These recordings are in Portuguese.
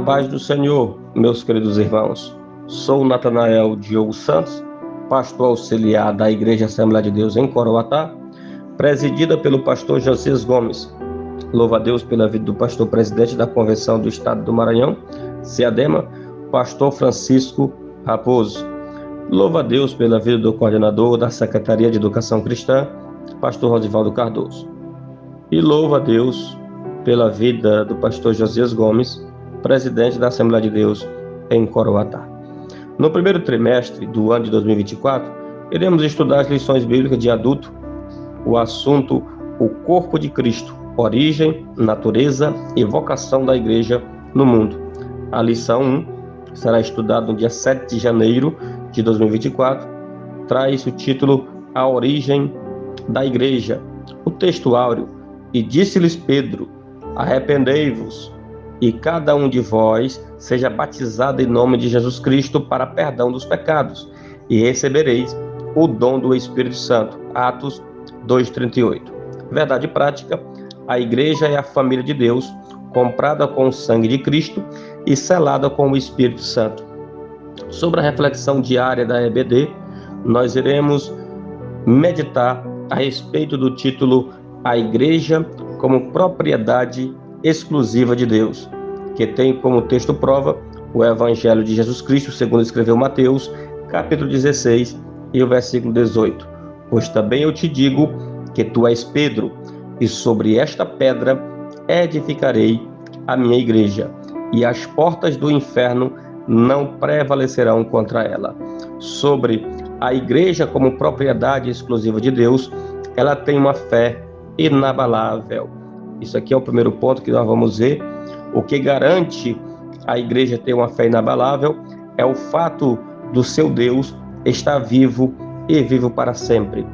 paz do Senhor, meus queridos irmãos. Sou Natanael Diogo Santos, pastor auxiliar da Igreja Assembleia de Deus em Coroatá, presidida pelo pastor Josias Gomes. Louvo a Deus pela vida do pastor presidente da Convenção do Estado do Maranhão, CEADEMA, pastor Francisco Raposo. Louvo a Deus pela vida do coordenador da Secretaria de Educação Cristã, pastor Rosivaldo Cardoso. E louvo a Deus pela vida do pastor Josias Gomes, presidente da Assembleia de Deus em Coroatá. No primeiro trimestre do ano de 2024, iremos estudar as lições bíblicas de adulto, o assunto o corpo de Cristo, origem, natureza e vocação da igreja no mundo. A lição 1 será estudada no dia 7 de janeiro de 2024, traz o título A Origem da Igreja. O texto áureo: E disse-lhes Pedro, arrependei-vos, e cada um de vós seja batizado em nome de Jesus Cristo para perdão dos pecados, e recebereis o dom do Espírito Santo. Atos 2:38. Verdade prática: a igreja é a família de Deus, comprada com o sangue de Cristo e selada com o Espírito Santo. Sobre a reflexão diária da EBD, nós iremos meditar a respeito do título A Igreja como propriedade exclusiva de Deus, que tem como texto prova o Evangelho de Jesus Cristo, segundo escreveu Mateus, capítulo 16 e o versículo 18. Pois também eu te digo que tu és Pedro, e sobre esta pedra edificarei a minha igreja, e as portas do inferno não prevalecerão contra ela. Sobre a igreja como propriedade exclusiva de Deus, ela tem uma fé inabalável. Isso aqui é o primeiro ponto que nós vamos ver. O que garante a igreja ter uma fé inabalável é o fato do seu Deus estar vivo e vivo para sempre.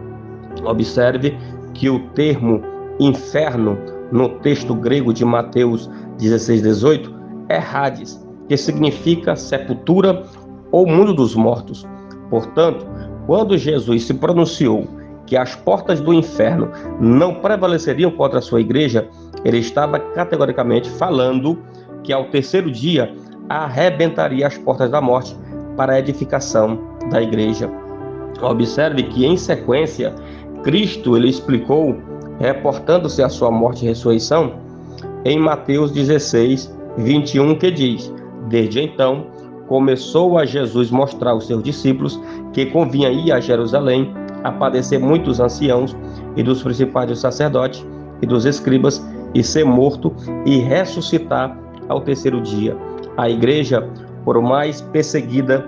Observe que o termo inferno no texto grego de Mateus 16:18 é Hades, que significa sepultura ou mundo dos mortos. Portanto, quando Jesus se pronunciou que as portas do inferno não prevaleceriam contra a sua igreja, ele estava categoricamente falando que ao terceiro dia arrebentaria as portas da morte para a edificação da igreja. Observe que em sequência, Cristo ele explicou, reportando-se à sua morte e ressurreição, em Mateus 16:21, que diz: Desde então, começou a Jesus mostrar aos seus discípulos que convinha ir a Jerusalém a padecer muitos anciãos e dos principais dos sacerdotes e dos escribas, e ser morto e ressuscitar ao terceiro dia. A igreja, por mais perseguida,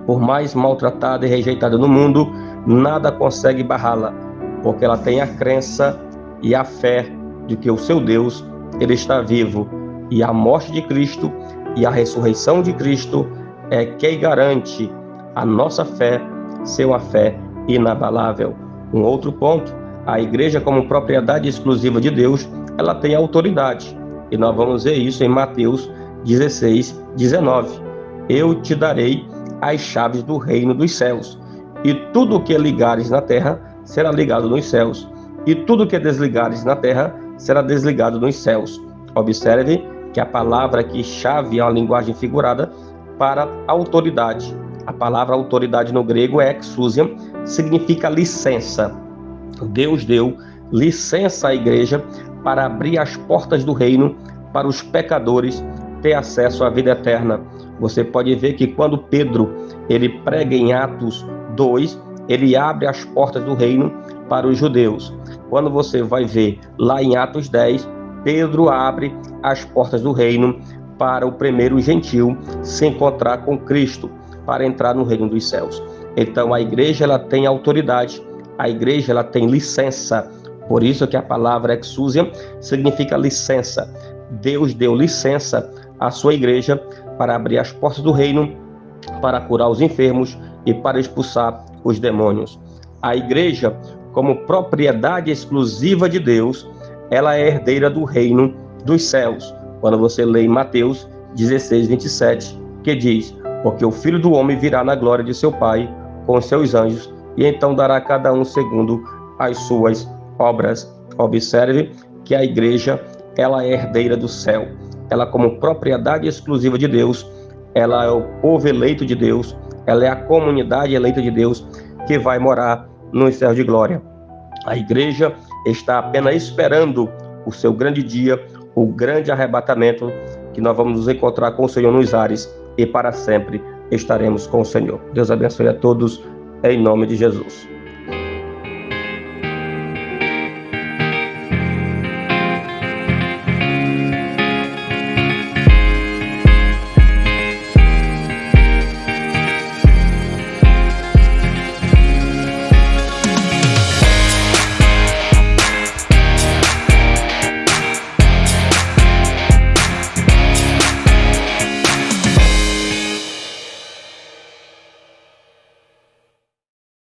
por mais maltratada e rejeitada no mundo, nada consegue barrá-la, porque ela tem a crença e a fé de que o seu Deus, ele está vivo, e a morte de Cristo e a ressurreição de Cristo é quem garante a nossa fé ser uma fé inabalável. Um outro ponto: a igreja como propriedade exclusiva de Deus, ela tem autoridade, e nós vamos ver isso em Mateus 16:19. Eu te darei as chaves do reino dos céus, e tudo o que ligares na terra será ligado nos céus, e tudo o que desligares na terra será desligado nos céus. Observe que a palavra aqui, chave, é uma linguagem figurada para autoridade. A palavra autoridade no grego é exousia, significa licença. Deus deu licença à igreja para abrir as portas do reino para os pecadores ter acesso à vida eterna. Você pode ver que quando Pedro ele prega em Atos 2, ele abre as portas do reino para os judeus. Quando você vai ver lá em Atos 10, Pedro abre as portas do reino para o primeiro gentil se encontrar com Cristo, para entrar no reino dos céus. Então a igreja ela tem autoridade, a igreja ela tem licença. Por isso que a palavra exousia significa licença. Deus deu licença à sua igreja para abrir as portas do reino, para curar os enfermos e para expulsar os demônios. A igreja, como propriedade exclusiva de Deus, ela é herdeira do reino dos céus. Quando você lê em Mateus 16:27, que diz: Porque o Filho do Homem virá na glória de seu Pai com os seus anjos, e então dará a cada um segundo as suas obras. Observe que a igreja ela é herdeira do céu. ela como propriedade exclusiva de Deus, ela é o povo eleito de Deus, ela é a comunidade eleita de Deus que vai morar nos céus de glória. A igreja está apenas esperando o seu grande dia, o grande arrebatamento, que nós vamos nos encontrar com o Senhor nos ares e para sempre estaremos com o Senhor. Deus abençoe a todos, em nome de Jesus.